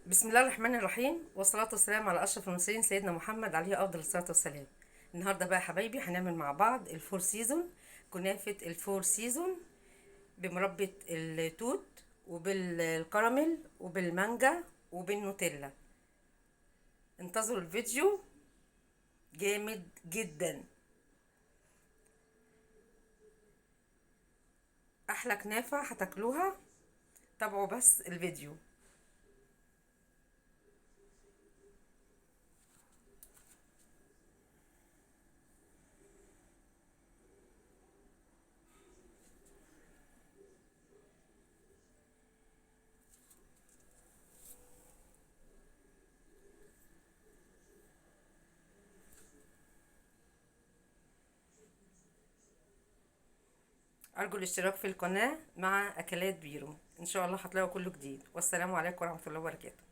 بسم الله الرحمن الرحيم، والصلاة والسلام على أشرف المرسلين سيدنا محمد عليه أفضل الصلاة والسلام. النهاردة بقى يا حبايبي هنعمل مع بعض الفور سيزون، كنافة الفور سيزون بمربى التوت وبالكراميل وبالمانجا وبالنوتيلا. انتظروا الفيديو، جامد جدا. أحلى كنافة هتاكلوها. تابعوا بس الفيديو. أرجو الاشتراك في القناة مع أكلات بيرو، إن شاء الله هتلاقوا كله جديد. والسلام عليكم ورحمة الله وبركاته.